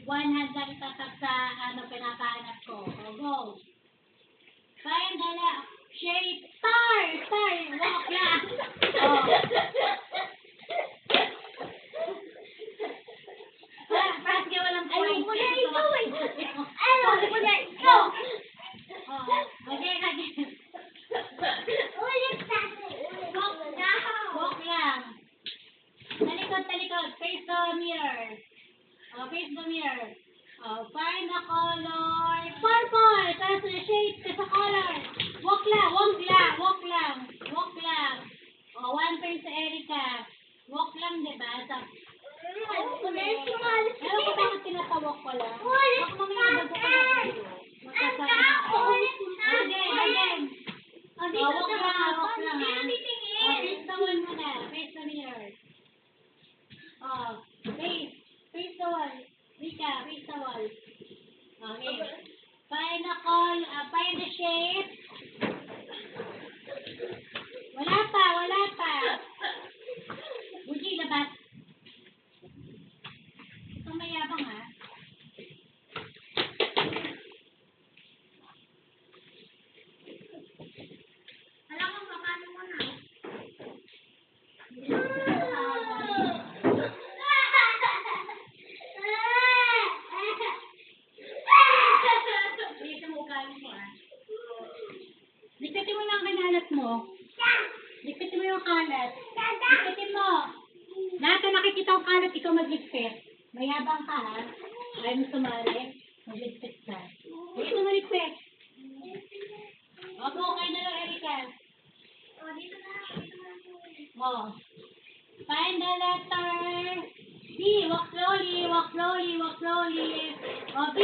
one hand lang itatak sa pinakahanap ko. O, go. Find the shape. Star! Walk lang. Oh. Parang ka walang point. Ayaw ko na ikaw eh. Go. Oh. Okay, again. Ulit tayo. Walk lang. Talikod. Face the mirror. Oh, face the mirror. Oh, find the color. Purple. Tapos the shape sa color. Walk lang. Oh, one point sa Erica. Walk lang, diba? Ewan ko bakit tinatawag ko lang. Baka mamaya bago ko lang. Again. Walk lang ha. Face the wall muna. Face the mirror. Oh, face the wall. Rika, face the wall. Okay. Find the shape. Wala pa. Buji, labas. Ito mayabang ha. Alam mo, paano mo na? Likpitin mo lang ang kanalat mo. Likpitin mo yung kalat. Likpitin mo. Lahat na nakikita ang kalat, ikaw magligpit. Mayabang ka ha. Ayaw mo sumali. Magligpit ka. Dito mo ligpit. Opo, kayo na lang, Erika. Oh. Find the letter B. Walk slowly. Oh, B. B.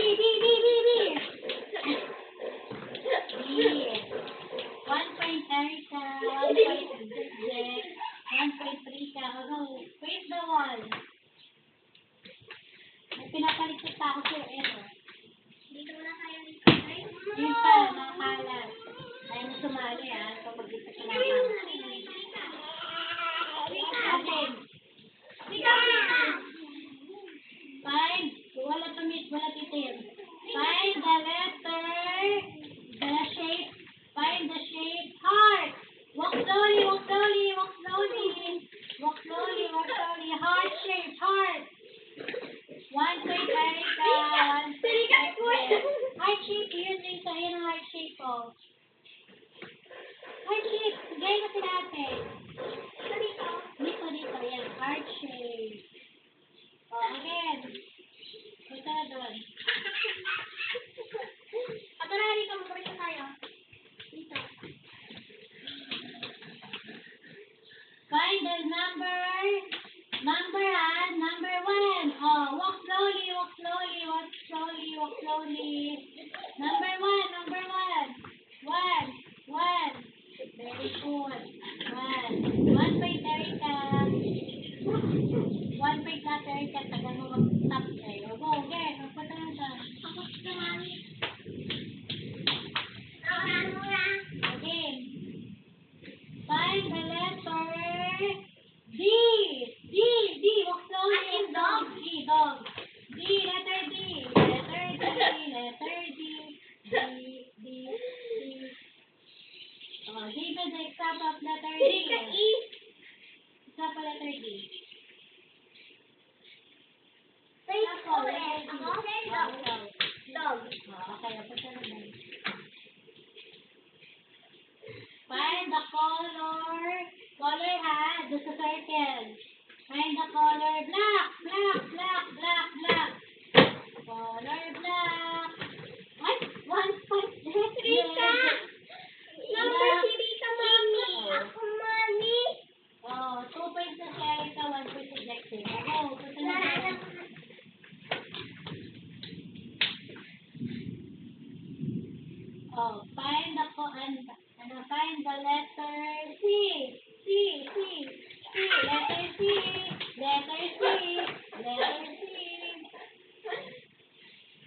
1 point Erica, 1 point Jack, 1 point Rika. Oh, face the wall. May pinapalikot pa ako sa'yo, Ero. Dito na tayo. Yun pa, nakakalat. Ayaw mo sumali ha, kapag dito ka nakakalat. Again. Wala titim. Find the letter, find the shape, heart. Walk slowly. Heart shape, heart. 1 point Erica, 1 point Erica. Heart shape, yun ang heart shape ko. Heart shape, gaya kasi natin. Dito, yan, heart shape. Oh, again. Punta na doon. Patarari ka, magkabit tayo. Dito. Find the number ha, number 1. Oh, walk slowly. Number 1. 1. Very good. 1 point Erica. 1 point na Erica. Tagal mo mag-stop eh. O, go, again. Magpunta na siya. Ako sa mami. Again. Find the letter D. Walk slowly. Dog. Dog. Letter D. Oh, give us the example of letter D. Example letter D. Dog. Okay, punta na lang. Find the color. Color ha, doon sa circle. Find the color black. Color black. Ay, 1 point. Rika. Number si Rika, mami. Ako, mami. Oh, 2 points na si Erika, 1 point si Jackson. Oh, punta na lang. Oh, find the letter C. Letter C.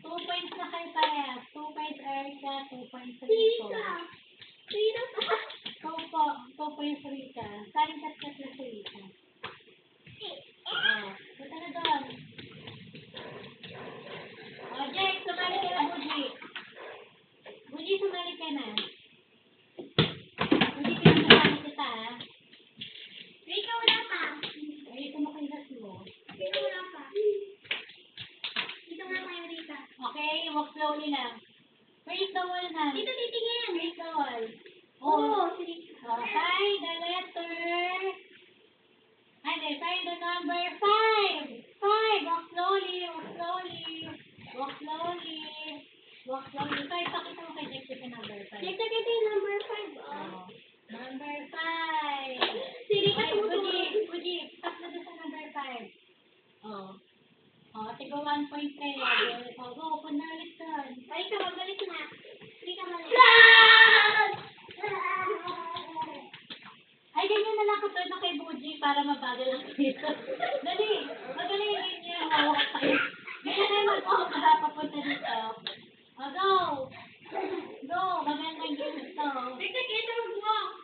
2 points na kayo parehas. 2 points Erica, 2 points Rico. Rika pa. 2 points Rika. Saling kat-kat na si Rika. Oh, punta na doon. Okay, walk slowly lang. Face the wall na. Dito titingin. Face the wall. Oo. Find the letter. Find the number 5. 5. Walk slowly. Walk slowly. Walk slowly. Walk slowly. So, ipakita mo kay Jack yung number 5. Dito kita yung number 5. Oh. Number 5. Siri ka Ay, tumutulong. Fuji, stop na doon sa number 5. Oh. Oh, tigo 1.3. Oh, go, punta ulit doon. Balik ka, babalik na. Hindi ka mali. Ay, ganyan na lang ko na kay Fuji para mabagal ang dito. Dali, magaling yun niya. Hawak kayo. Ganyan na mag-walk para papunta dito. Oh, go. Go, magandang games to. Dito kita mag-walk.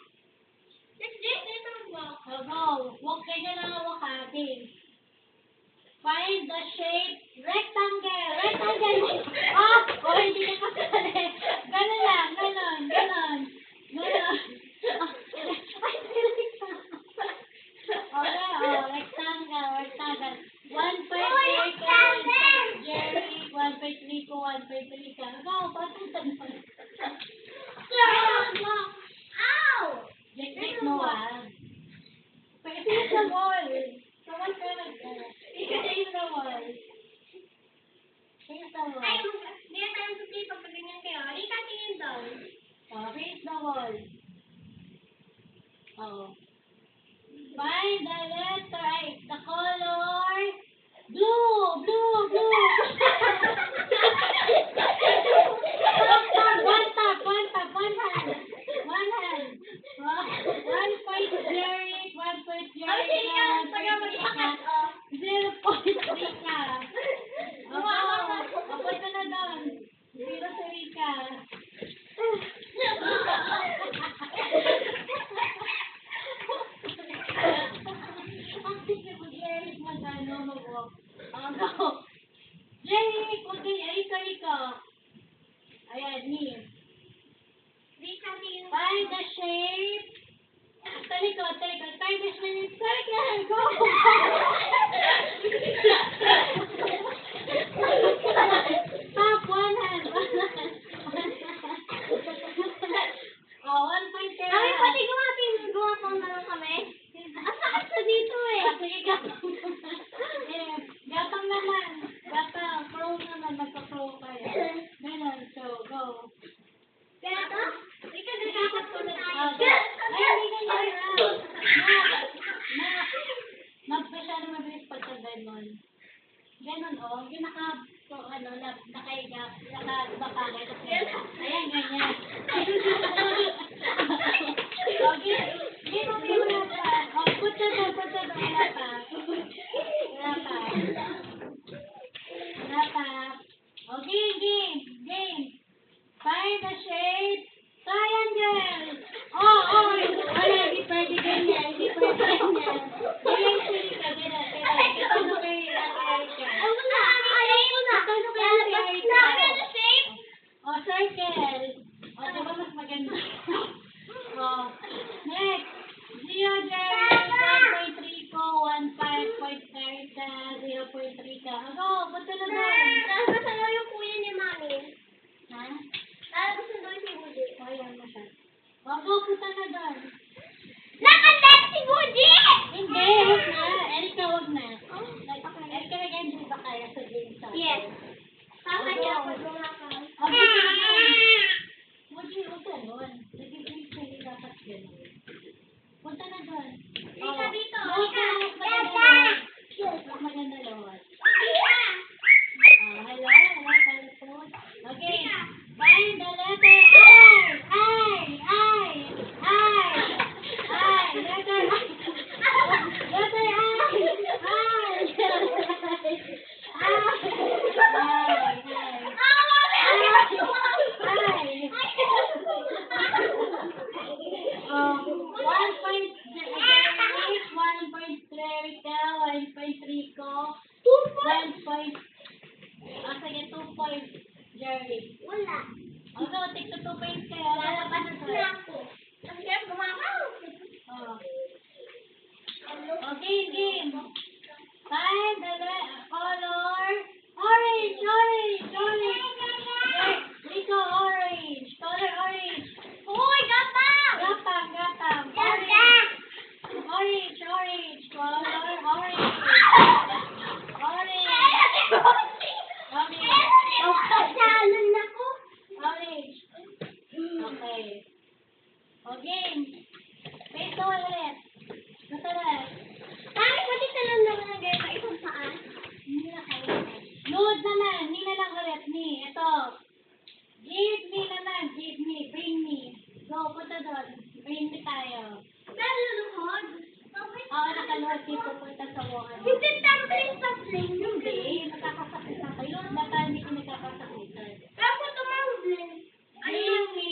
Dito mag-walk. Oh, go. Walk ganyan na hawak ha. Game. Find the shape rectangle. Rectangle. Ah! Oh, hindi ka kasali. Ganon lang. Ganon. Ganon. Ganon. Ay, silik ka. Okay, oh, rectangle. Rectangle. 1.3 ka, 1.5 Jerry, 1.3 ko, 1.3 ka. Go, papunta naman. Ow! Check mo ah. Face the wall. Someone ka na. Face the wall. Face the wall. Ay, hindi na tayo suti pag ganyan kayo. Hindi ka tingin daw. Oh, face the wall. Oh. Find the letter. Ay, the color. Blue. Blue. Blue. One tap. One tap. One hand. One hand. 1 point Jerry. 1 point Jerry. Ay, sige ka. Pagka mag-iakat, oh. 0.3 ka. Abot ka na doon. 0.3 ka. Ang sige mo, Jerry, mag-ano, mag-walk. Go. Jerry, kung sorry ko. Ayan, here. Find the shape. Talikod. Find the shape. Circle, go. Stop, one hand. Oh, 1.0. Kami pati gumawa pang na lang kami. Ang sakit sa dito eh. Sige, gapang. Gapang naman. Gapang. Pro naman. Magpa-pro kayo. Ganon. So, go. Kaya to? Ikaw nagkakot ko na tayo. Ay, hindi ganyan. Masyado mabilis pag sa ganon. Ganon, oh. Yung nakaiga, nakabapagay. Ayan, ganyan. Okay. Hindi mo wala pa. Oh, put sa doon. Wala pa. Okay, game. Find the shape. Triangle. Oh. Wala, hindi pwede ganyan. Ganyan sili ka. Ito mo kay Erika. Oh, circle. Oh, diba mas maganda? Oh. Next. 0, Jerry. 1.3 ko. 1.5 ka. 0.3 ka. Go, punta na doon. Ha? Oh, yan mo siya. Oh, go, punta na doon. Hindi, wag na. Erika, wag na. Erika, nag-enjoy ba kaya sa game sa Yes. Tama niya ako Oh, gumawa. punta na doon. Huwag ganon. Nag-i-break sa'yo dapat ganon. Punta na doon. Erika, dito. Huwag ka, Erika. mas maganda lahat. Mas maganda lahat. Hello, telephone. Okay. Find the letter I. Letter I. Letter Sige, 2 points, Jerry. Wala. Ano, tigto 2 points kayo. Lalabas na ako. Ang hirap gumawa. Oh. Okay, game. Find the color. Orange. Me na lang ulit. Me. Ito. Give me naman. Give me. Bring me. Go, punta doon. Bring me tayo. Naluluhod. Oo, nakaluhod kayo pupunta sa water. Hindi tumbling sa plane. Hindi. Nakakasakit na kayo. Baka hindi ko nagkakasakitan. Ako tumambling. Bring me.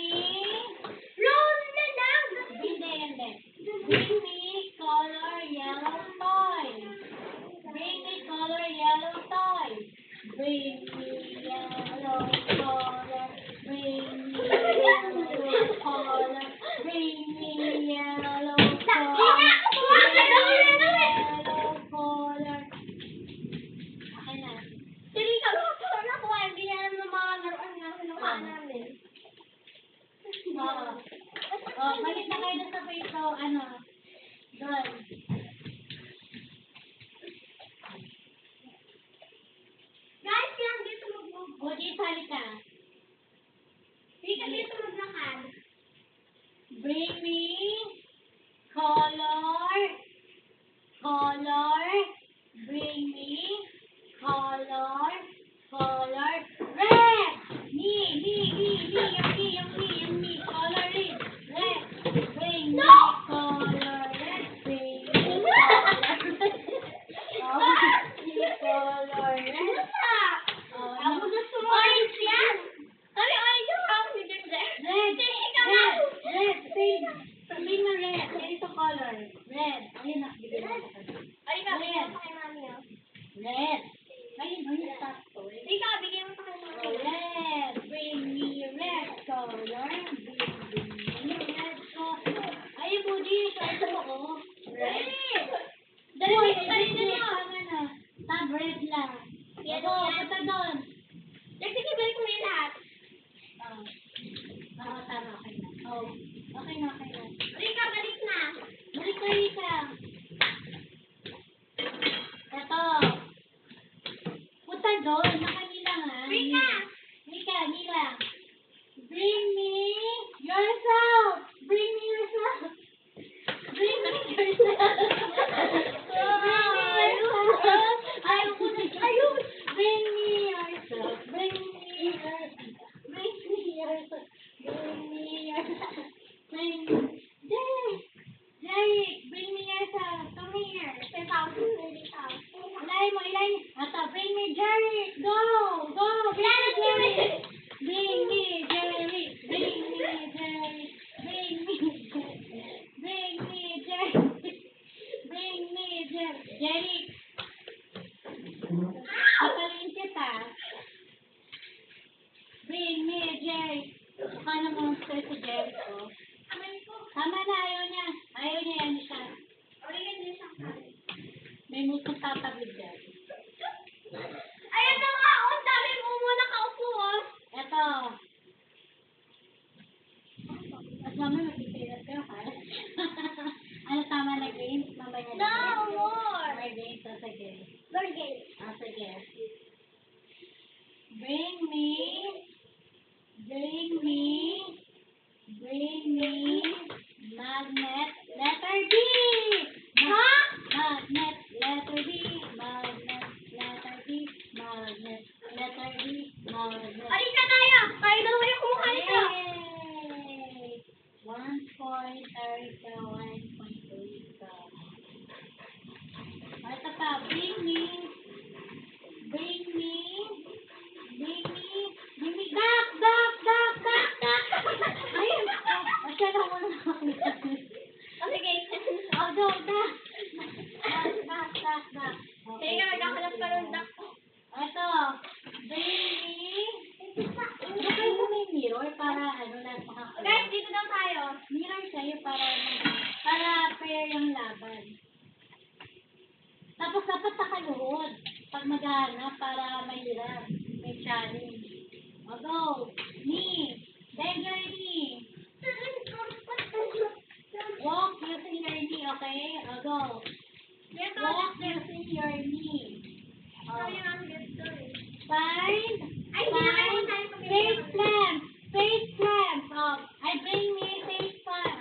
Roll na lang. Hindi, hindi. Bring me color yellow toy. Bring me color yellow toy. Bring me yellow color. Bring me yellow color. Bring me yellow color. Yellow color. Okay na. Sige ka, ako na ko. Hindi na naman mga laruan na kinuha namin. Oo. Oh, balik na kayo doon sa peso, ano, doon. Guys, lang dito mag-move. O, di sali ka. Hindi ka dito maglakad. Bring me color, color, bring me color, color, red! Yung me, color red, red, bring me color red, bring me color red. Oh, Ako gusto mo orange yan. Sabi orange yung ako si Jemje. red, Tingin ka na. red, sabihin mo red, ganito color, red, ayun na, bigyan mo sa kanya. Ay, ka, bigyan mo pa kay mami. Oh. Red. Ayun, ayun, sakto. Ikaw, bigyan mo pa kay mami. Red. Bring me red color. Bring me red color. Ayun, Budi. Ito mo, oh. Red. Dalawa Uy, yung kanina red, niyo. tama na. Tab red lang. Yan, Ito, yan. punta doon. Sige, balik mo yung lahat. Oh. Oo, tama. Okay na. Oh. Okay na, okay na. Rika, balik na. Balik ka, Rika. Ito. Punta doon. Nakanila nga. Rika. Rika, Nila. Bring me yourself. Bring me yourself. Bring me yourself. Bring me yourself. Ayaw ko na. Ayun. Bring me yourself. Bring me yourself. Bring me yourself. Bring me yourself. Bring me. Jerry, bring me yourself. Come here. 10,000. Ilay mo. Ito, bring me Jerry. Go. Go. Bring me Jerry. Bring me Jerry. Bring me Jerry. Bring me Jerry. Bring me Jerry. Bring me Jerry. Jerry. Kapalin kita. Bring me Jerry. Mukha na monster si Jerry ko. Tama na, ayaw niya. Ayaw niya yan siya. May musong tatawid dyan. Ayun na nga, oh, sabi mo muna kaupo, oh. Eto. At mamaya magpipirap kayo, ha? Ano tama na games? Mamaya na No games? more. May games, o sige. Burger. Sige. Bring me magnet, letter B! Ha? Magnet, letter B, magnet, letter B, magnet, letter B, magnet. Alis na tayo. Tayo dalawa yung kumuha nito. Yay! 1 point, Erica, 1 point, Erica. Ito pa, bring me, back. Ayun, siya na muna nakakita. Oh, sige. Oh, go, back. Back. Sige ka, magkakalap ka ng duck. Ito, bring me. Ito kayo sa may mirror para lahat makakalap. Guys, dito daw tayo. Mirror sa'yo para fair yung laban. Tapos dapat nakaluhod pag maghahanap para may hirap, may challenge. O, go. Knee. Bend your knee. Walk using your knee, okay? O, go. Walk using your knee. O, find face plant. I bring me face plant.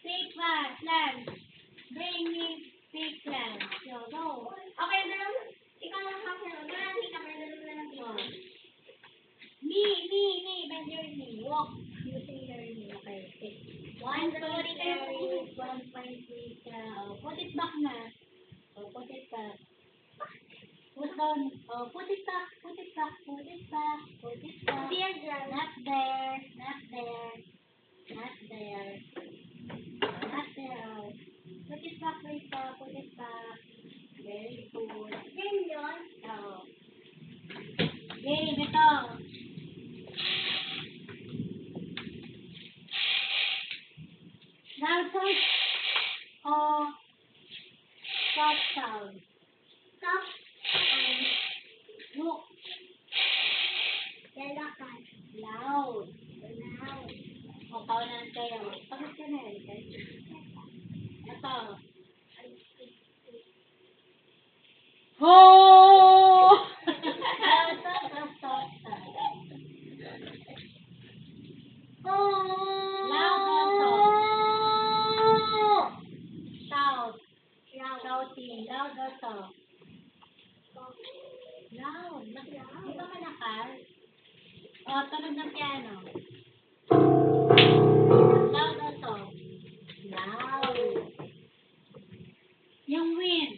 Face plant. Bring me face plant. So, go. Okay, dalawa. Ikaw lang kasi. Dalawa, hindi ka. Dalawa lang. Walk using your knee. Okay. One point carry, 1.3 ka. Oh, put it back na. Oh, put it back. Put down. Oh, put it back. Put it back. Put it back. Put it back. Dear girl. Not there. Not there. Not there. Not there. Oh. Put it back, Rita. Put it back. Very good. Then yun. Oh. Game, ito. Now, sound. Oh. Soft sound. Stop. Look. Lalakas. Loud. Loud. O, paunan kayo. Pagod ka na, Erika. Ito. Ho! Shout. Shouting. Loud also. Loud. Di ba malakas? O, tunog ng piano. Loud also. Loud. Yung wind.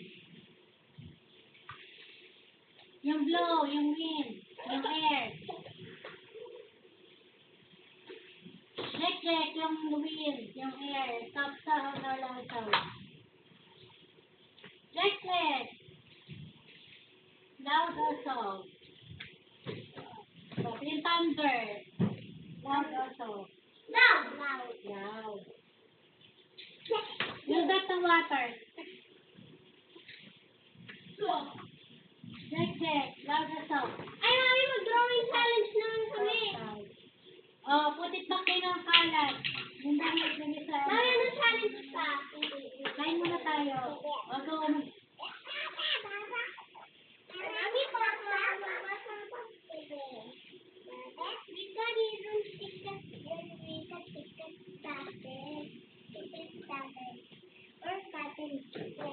Yung blow, yung wind. Yung air. Check, yung wind, yung air. Stop sound or loud sound. Check. Loud also. So, yung thunder. Loud also. Loud. Loud. Loud. Yung that ng water. Check. Loud also. Ay, mami, mag-drawing challenge naman kami. Oh, put it back kayo ng kalat. Yung dami lagi sa... Mami, ano challenge pa? Kain muna tayo. O, go. Mami,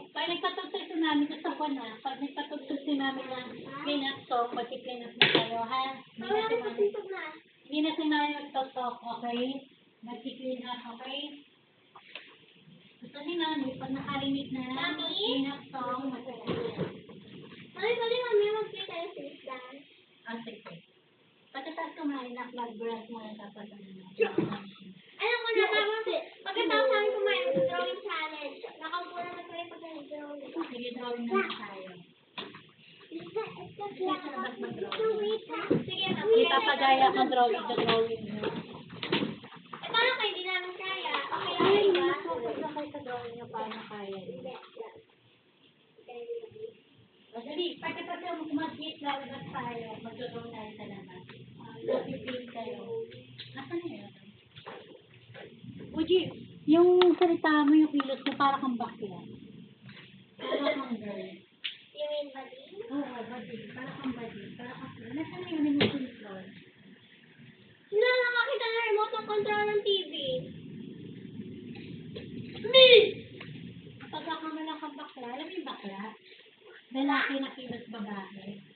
Pag nagpatugtog si Mami, gusto ko na. Pag nagpatugtog si Mami ng clean-up song, mag-clean up na tayo, ha? Hindi na si Mami magtugtog, okay? Mag-clean up, okay? Gusto ni Mami, pag nakarinig na Mami? clean-up song, mag-clean up. Ah, sige. Pagkatapos kumain na, flag brush mo na dapat Alam ko na, mama, pagkatapos namin kumain ng drawing challenge, nakaupo naman kami pag nag-drawing. Sige, drawing na tayo. Sige, Ipapagaya kong drawing mo. Eh, paano kayo? Hindi namin kaya. Okay lang, Ay, diba? focus na kayo sa drawing nyo paano kaya. O, dali, pagkatapos mag-eat, lalabas tayo. Magdodong tayo sa labas. Mag-pipil kayo. Asan na yun? Uji, yung salita mo, yung kilos mo, para kang bakla. Para kang girl. You mean body? Oo, badi. Para kang badi. Para kang... Nasaan na yun yung control? Sino nakakita ng remote ng control ng TV? Pagka ka mo lang kang bakla, alam mo yung bakla? Lalaki na kilos babae.